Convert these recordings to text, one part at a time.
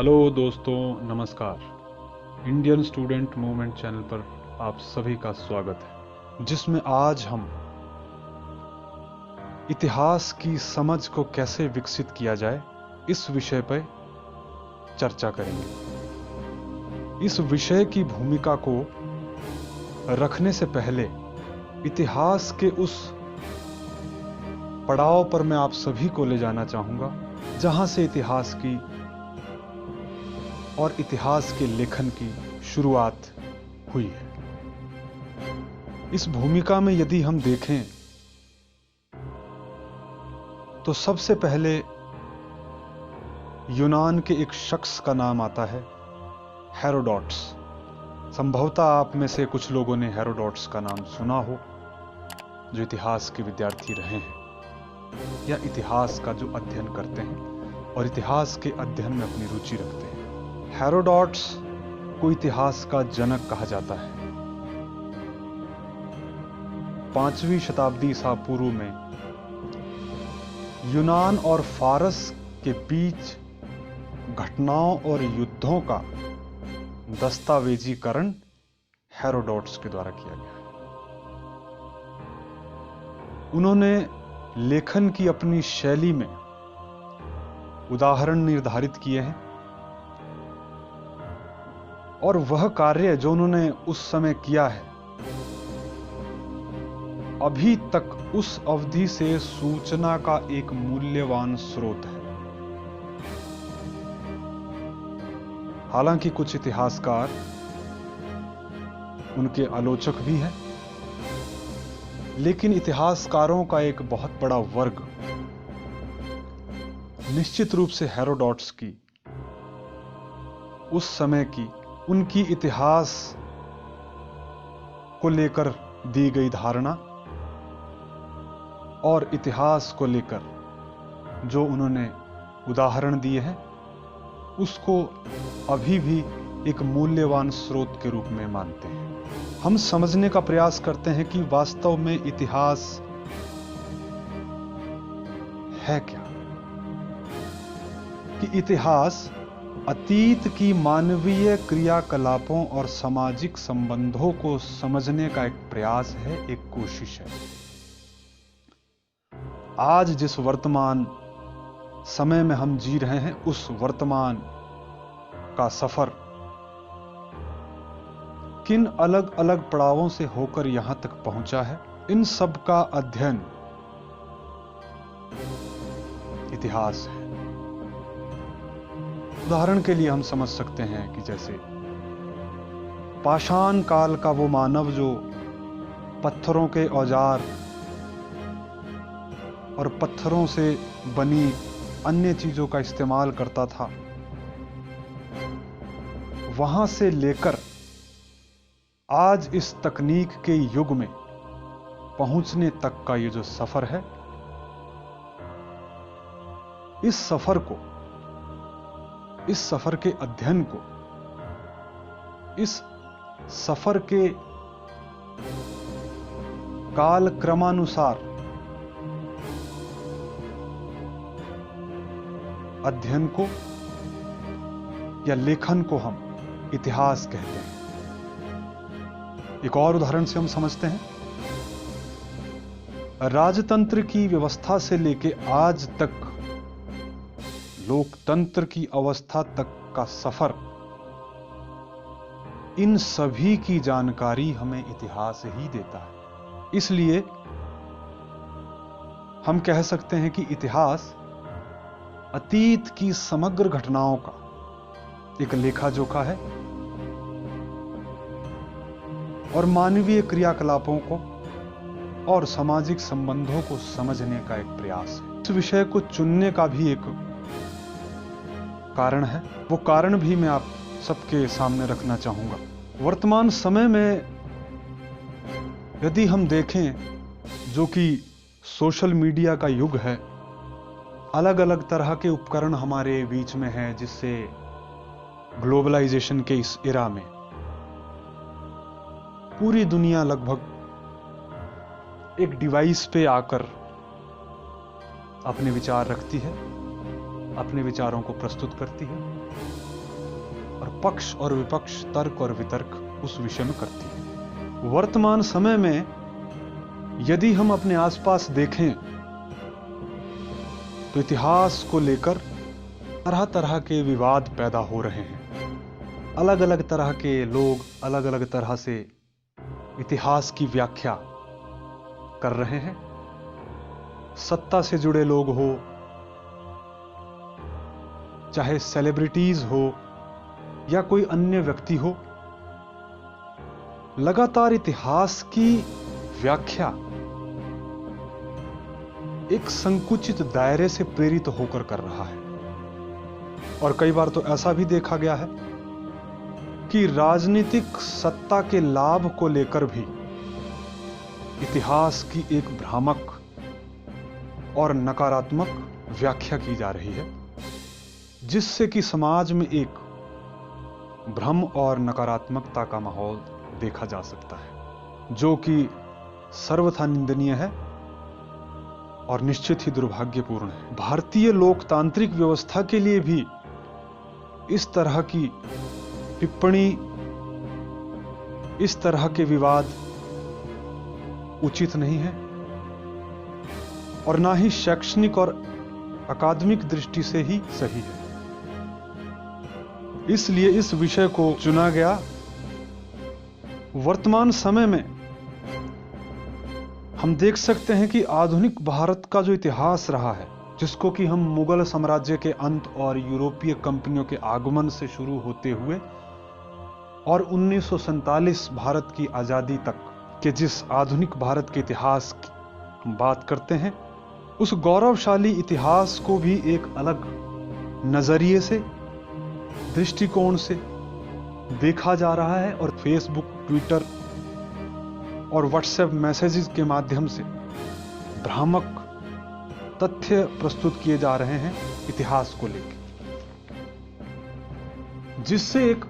Hello दोस्तों, नमस्कार। Indian student movement channel पर आप सभी का स्वागत है, जिसमें आज हम इतिहास की समझ को कैसे विकसित किया जाए इस विषय पर चर्चा करेंगे। इस विषय की भूमिका को रखने से पहले इतिहास के उस पड़ाव पर मैं आप सभी को ले जाना चाहूंगा जहां से इतिहास की और इतिहास के लेखन की शुरुआत हुई है। इस भूमिका में यदि हम देखें तो सबसे पहले यूनान के एक शख्स का नाम आता है, हेरोडोटस। संभवतः आप में से कुछ लोगों ने हेरोडोटस का नाम सुना हो, जो इतिहास के विद्यार्थी रहे हैं या इतिहास का जो अध्ययन करते हैं और इतिहास के अध्ययन में अपनी रुचि रखते हैं। हेरोडोटस को इतिहास का जनक कहा जाता है। 5वीं शताब्दी ईसा पूर्व में यूनान और फारस के बीच घटनाओं और युद्धों का दस्तावेजीकरण हेरोडोटस के द्वारा किया गया है। उन्होंने लेखन की अपनी शैली में उदाहरण निर्धारित किए हैं और वह कार्य जो उन्होंने उस समय किया है अभी तक उस अवधि से सूचना का एक मूल्यवान स्रोत है। हालांकि कुछ इतिहासकार उनके आलोचक भी हैं, लेकिन इतिहासकारों का एक बहुत बड़ा वर्ग निश्चित रूप से हेरोडोटस की उस समय की उनकी इतिहास को लेकर दी गई धारणा और इतिहास को लेकर जो उन्होंने उदाहरण दिए हैं उसको अभी भी एक मूल्यवान स्रोत के रूप में मानते हैं। हम समझने का प्रयास करते हैं कि वास्तव में इतिहास है क्या, कि इतिहास अतीत की मानवीय क्रियाकलापों और सामाजिक संबंधों को समझने का एक प्रयास है, एक कोशिश है। आज जिस वर्तमान समय में हम जी रहे हैं, उस वर्तमान का सफर किन अलग अलग पड़ावों से होकर यहां तक पहुंचा है, इन सब का अध्ययन इतिहास है। उदाहरण के लिए हम समझ सकते हैं कि जैसे पाषाण काल का वो मानव जो पत्थरों के औजार और पत्थरों से बनी अन्य चीजों का इस्तेमाल करता था, वहां से लेकर आज इस तकनीक के युग में पहुंचने तक का ये जो सफर है, इस सफर के अध्ययन को, इस सफर के काल क्रमानुसार अध्ययन को या लेखन को हम इतिहास कहते हैं। एक और उदाहरण से हम समझते हैं, राजतंत्र की व्यवस्था से लेकर आज तक लोकतंत्र की अवस्था तक का सफर, इन सभी की जानकारी हमें इतिहास ही देता है। इसलिए हम कह सकते हैं कि इतिहास अतीत की समग्र घटनाओं का एक लेखा जोखा है और मानवीय क्रियाकलापों को और सामाजिक संबंधों को समझने का एक प्रयास है। इस विषय को चुनने का भी एक कारण है, वो कारण भी मैं आप सबके सामने रखना चाहूंगा। वर्तमान समय में यदि हम देखें, जो कि सोशल मीडिया का युग है, अलग अलग तरह के उपकरण हमारे बीच में हैं, जिससे ग्लोबलाइजेशन के इस एरा में पूरी दुनिया लगभग एक डिवाइस पे आकर अपने विचार रखती है, अपने विचारों को प्रस्तुत करती है। और पक्ष और विपक्ष, तर्क और वितर्क उस विषय में करती है। वर्तमान समय में यदि हम अपने आसपास देखें तो इतिहास को लेकर तरह तरह के विवाद पैदा हो रहे हैं। अलग अलग तरह के लोग अलग अलग तरह से इतिहास की व्याख्या कर रहे हैं। सत्ता से जुड़े लोग हो, चाहे सेलिब्रिटीज हो या कोई अन्य व्यक्ति हो, लगातार इतिहास की व्याख्या एक संकुचित दायरे से प्रेरित होकर कर रहा है। और कई बार तो ऐसा भी देखा गया है कि राजनीतिक सत्ता के लाभ को लेकर भी इतिहास की एक भ्रामक और नकारात्मक व्याख्या की जा रही है, जिससे कि समाज में एक भ्रम और नकारात्मकता का माहौल देखा जा सकता है, जो कि सर्वथा निंदनीय है और निश्चित ही दुर्भाग्यपूर्ण है। भारतीय लोकतांत्रिक व्यवस्था के लिए भी इस तरह की टिप्पणी, इस तरह के विवाद उचित नहीं है और ना ही शैक्षणिक और अकादमिक दृष्टि से ही सही है। इसलिए इस विषय को चुना गया। वर्तमान समय में हम देख सकते हैं कि आधुनिक भारत का जो इतिहास रहा है, जिसको कि हम मुगल साम्राज्य के अंत और यूरोपीय कंपनियों के आगमन से शुरू होते हुए और 1947 भारत की आजादी तक के जिस आधुनिक भारत के इतिहास की बात करते हैं, उस गौरवशाली इतिहास को भी एक अलग नजरिए से, दृष्टिकोण से देखा जा रहा है और फेसबुक, ट्विटर और व्हाट्सएप मैसेजेस के माध्यम से भ्रामक तथ्य प्रस्तुत किए जा रहे हैं इतिहास को लेकर, जिससे एक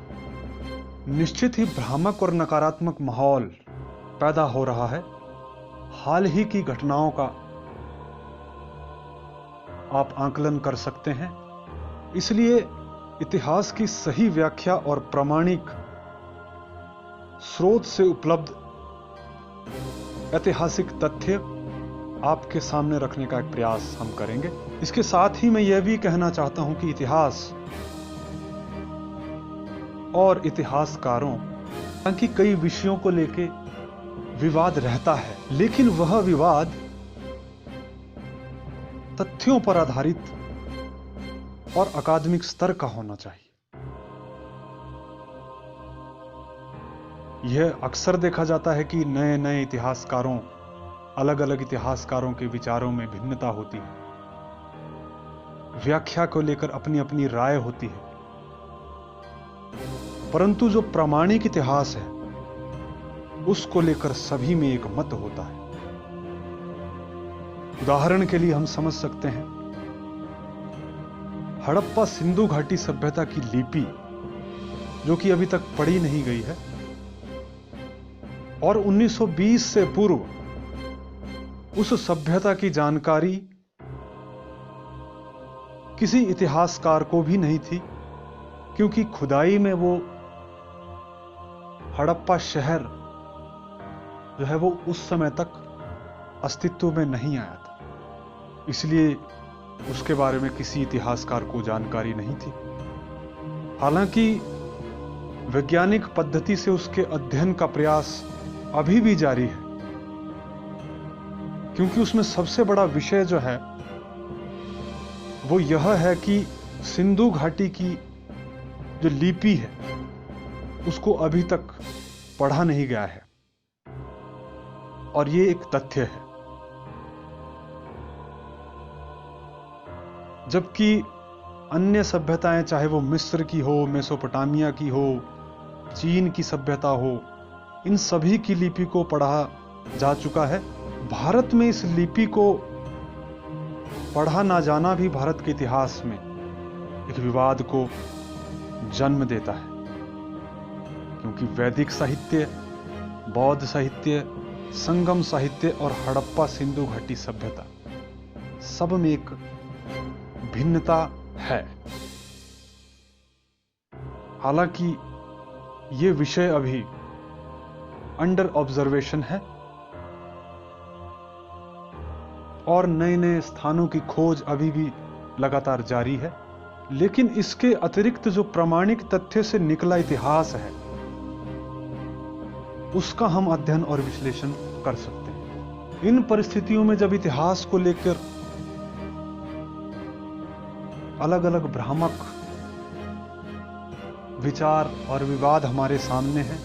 निश्चित ही भ्रामक और नकारात्मक माहौल पैदा हो रहा है। हाल ही की घटनाओं का आप आकलन कर सकते हैं। इसलिए इतिहास की सही व्याख्या और प्रामाणिक स्रोत से उपलब्ध ऐतिहासिक तथ्य आपके सामने रखने का एक प्रयास हम करेंगे। इसके साथ ही मैं यह भी कहना चाहता हूं कि इतिहास और इतिहासकारों की कई विषयों को लेके विवाद रहता है, लेकिन वह विवाद तथ्यों पर आधारित और अकादमिक स्तर का होना चाहिए। यह अक्सर देखा जाता है कि नए नए इतिहासकारों, अलग अलग इतिहासकारों के विचारों में भिन्नता होती है, व्याख्या को लेकर अपनी अपनी राय होती है, परंतु जो प्रामाणिक इतिहास है उसको लेकर सभी में एक मत होता है। उदाहरण के लिए हम समझ सकते हैं हड़प्पा सिंधु घाटी सभ्यता की लिपि, जो कि अभी तक पढ़ी नहीं गई है, और 1920 से पूर्व उस सभ्यता की जानकारी किसी इतिहासकार को भी नहीं थी, क्योंकि खुदाई में वो हड़प्पा शहर जो है वो उस समय तक अस्तित्व में नहीं आया था, इसलिए उसके बारे में किसी इतिहासकार को जानकारी नहीं थी। हालांकि वैज्ञानिक पद्धति से उसके अध्ययन का प्रयास अभी भी जारी है, क्योंकि उसमें सबसे बड़ा विषय जो है वो यह है कि सिंधु घाटी की जो लिपि है उसको अभी तक पढ़ा नहीं गया है, और ये एक तथ्य है। जबकि अन्य सभ्यताएं, चाहे वो मिस्र की हो, मेसोपोटामिया की हो, चीन की सभ्यता हो, इन सभी की लिपि को पढ़ा जा चुका है। भारत में इस लिपि को पढ़ा ना जाना भी भारत के इतिहास में एक विवाद को जन्म देता है, क्योंकि वैदिक साहित्य, बौद्ध साहित्य, संगम साहित्य और हड़प्पा सिंधु घाटी सभ्यता सब में एक भिन्नता है। हालांकि ये विषय अभी अंडर ऑब्जर्वेशन है और नए नए स्थानों की खोज अभी भी लगातार जारी है, लेकिन इसके अतिरिक्त जो प्रामाणिक तथ्य से निकला इतिहास है उसका हम अध्ययन और विश्लेषण कर सकते हैं। इन परिस्थितियों में जब इतिहास को लेकर अलग अलग भ्रामक विचार और विवाद हमारे सामने हैं,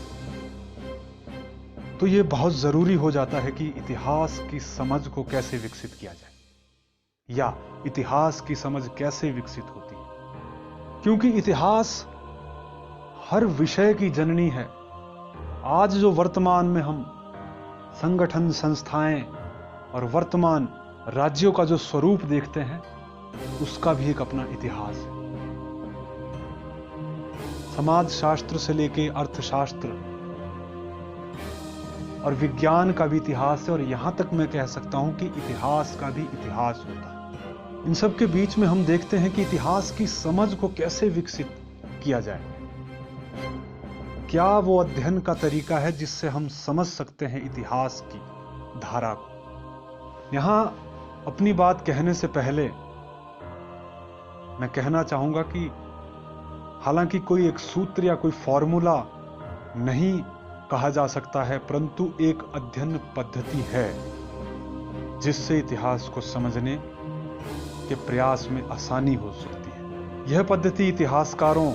तो यह बहुत जरूरी हो जाता है कि इतिहास की समझ को कैसे विकसित किया जाए या इतिहास की समझ कैसे विकसित होती है, क्योंकि इतिहास हर विषय की जननी है। आज जो वर्तमान में हम संगठन, संस्थाएं और वर्तमान राज्यों का जो स्वरूप देखते हैं उसका भी एक अपना इतिहास है। समाज शास्त्र से लेके अर्थशास्त्र और विज्ञान का भी इतिहास है, और यहां तक मैं कह सकता हूं कि इतिहास का भी इतिहास होता है। इन सब के बीच में हम देखते हैं कि इतिहास की समझ को कैसे विकसित किया जाए। क्या वो अध्ययन का तरीका है जिससे हम समझ सकते हैं इतिहास की धारा को। यहां अपनी बात कहने से पहले मैं कहना चाहूंगा कि हालांकि कोई एक सूत्र या कोई फॉर्मूला नहीं कहा जा सकता है, परंतु एक अध्ययन पद्धति है जिससे इतिहास को समझने के प्रयास में आसानी हो सकती है। यह पद्धति इतिहासकारों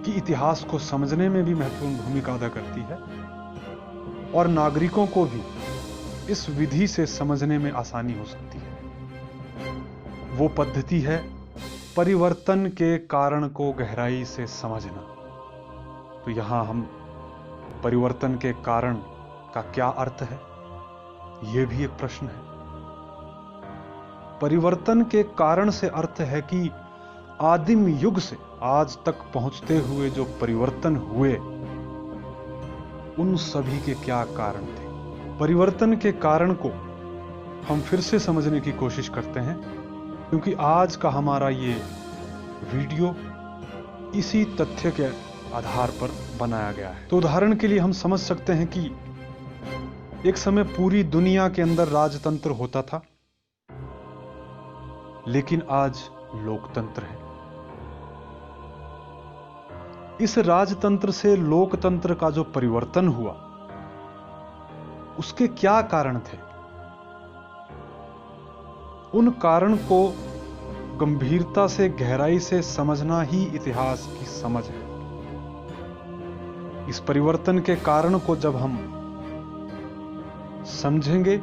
की इतिहास को समझने में भी महत्वपूर्ण भूमिका अदा करती है और नागरिकों को भी इस विधि से समझने में आसानी हो सकती है। वो पद्धति है परिवर्तन के कारण को गहराई से समझना। तो यहां हम परिवर्तन के कारण का क्या अर्थ है, यह भी एक प्रश्न है। परिवर्तन के कारण से अर्थ है कि आदिम युग से आज तक पहुंचते हुए जो परिवर्तन हुए उन सभी के क्या कारण थे। परिवर्तन के कारण को हम फिर से समझने की कोशिश करते हैं, क्योंकि आज का हमारा ये वीडियो इसी तथ्य के आधार पर बनाया गया है। तो उदाहरण के लिए हम समझ सकते हैं कि एक समय पूरी दुनिया के अंदर राजतंत्र होता था, लेकिन आज लोकतंत्र है। इस राजतंत्र से लोकतंत्र का जो परिवर्तन हुआ उसके क्या कारण थे, उन कारण को गंभीरता से, गहराई से समझना ही इतिहास की समझ है। इस परिवर्तन के कारण को जब हम समझेंगे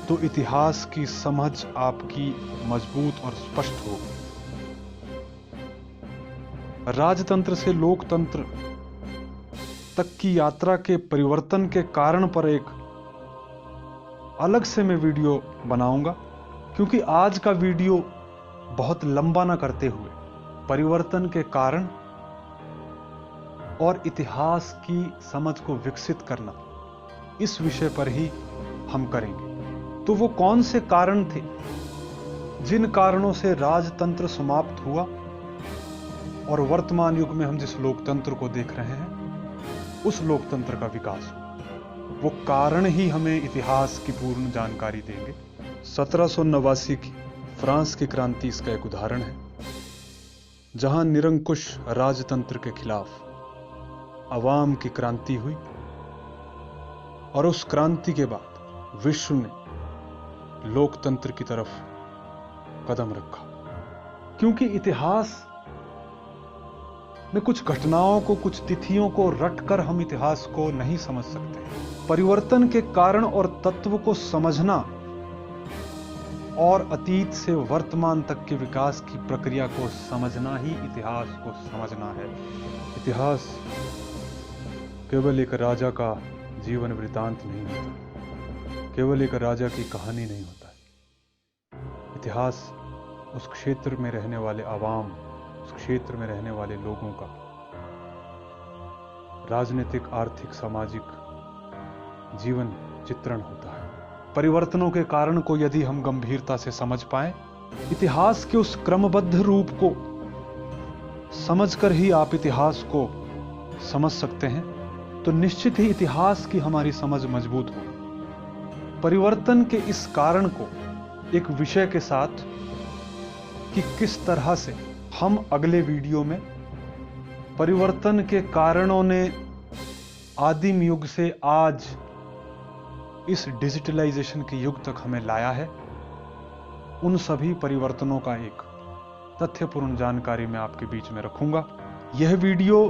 तो इतिहास की समझ आपकी मजबूत और स्पष्ट होगी। राजतंत्र से लोकतंत्र तक की यात्रा के परिवर्तन के कारण पर एक अलग से मैं वीडियो बनाऊंगा, क्योंकि आज का वीडियो बहुत लंबा ना करते हुए परिवर्तन के कारण और इतिहास की समझ को विकसित करना, इस विषय पर ही हम करेंगे। तो वो कौन से कारण थे जिन कारणों से राजतंत्र समाप्त हुआ और वर्तमान युग में हम जिस लोकतंत्र को देख रहे हैं उस लोकतंत्र का विकास हुआ। वो कारण ही हमें इतिहास की पूर्ण जानकारी देंगे। 1789 की फ्रांस की क्रांति इसका एक उदाहरण है, जहां निरंकुश राजतंत्र के खिलाफ अवाम की क्रांति हुई और उस क्रांति के बाद विश्व ने लोकतंत्र की तरफ कदम रखा। क्योंकि इतिहास में कुछ घटनाओं को, कुछ तिथियों को रटकर हम इतिहास को नहीं समझ सकते। परिवर्तन के कारण और तत्व को समझना और अतीत से वर्तमान तक के विकास की प्रक्रिया को समझना ही इतिहास को समझना है। इतिहास केवल एक राजा का जीवन वृतांत नहीं होता, केवल एक राजा की कहानी नहीं होता है। इतिहास उस क्षेत्र में रहने वाले आवाम, उस क्षेत्र में रहने वाले लोगों का राजनीतिक, आर्थिक, सामाजिक जीवन चित्रण होता है। परिवर्तनों के कारण को यदि हम गंभीरता से समझ पाएं, इतिहास के उस क्रमबद्ध रूप को समझकर ही आप इतिहास को समझ सकते हैं, तो निश्चित ही इतिहास की हमारी समझ मजबूत हो। परिवर्तन के इस कारण को एक विषय के साथ कि किस तरह से हम अगले वीडियो में परिवर्तन के कारणों ने आदिम युग से आज इस डिजिटलाइजेशन के युग तक हमें लाया है, उन सभी परिवर्तनों का एक तथ्यपूर्ण जानकारी मैं आपके बीच में रखूंगा। यह वीडियो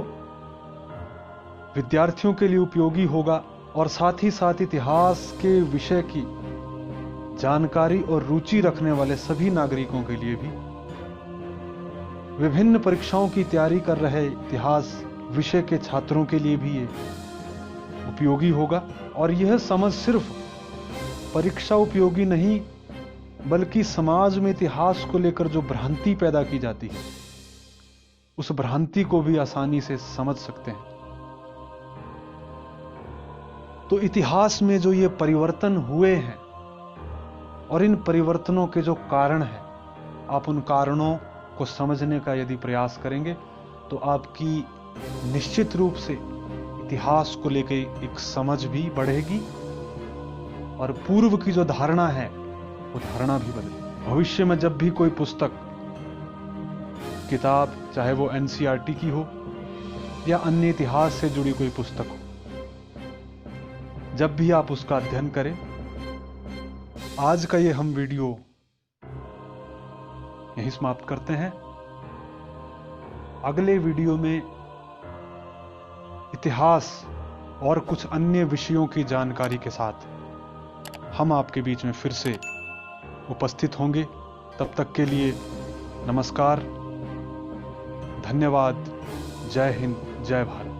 विद्यार्थियों के लिए उपयोगी होगा और साथ ही साथ इतिहास के विषय की जानकारी और रुचि रखने वाले सभी नागरिकों के लिए भी, विभिन्न परीक्षाओं की तैयारी कर रहे इतिहास विषय के छात्रों के लिए भी ये उपयोगी होगा। और यह समझ सिर्फ परीक्षा उपयोगी नहीं, बल्कि समाज में इतिहास को लेकर जो भ्रांति पैदा की जाती है, उस भ्रांति को भी आसानी से समझ सकते हैं। तो इतिहास में जो ये परिवर्तन हुए हैं और इन परिवर्तनों के जो कारण हैं, आप उन कारणों को समझने का यदि प्रयास करेंगे तो आपकी निश्चित रूप से इतिहास को लेकर एक समझ भी बढ़ेगी और पूर्व की जो धारणा है वो धारणा भी बदलेगी। भविष्य में जब भी कोई पुस्तक, किताब, चाहे वो एनसीईआरटी की हो या अन्य इतिहास से जुड़ी कोई पुस्तक हो, जब भी आप उसका अध्ययन करें, आज का ये हम वीडियो यहीं समाप्त करते हैं। अगले वीडियो में इतिहास और कुछ अन्य विषयों की जानकारी के साथ हम आपके बीच में फिर से उपस्थित होंगे। तब तक के लिए नमस्कार, धन्यवाद, जय हिंद, जय भारत।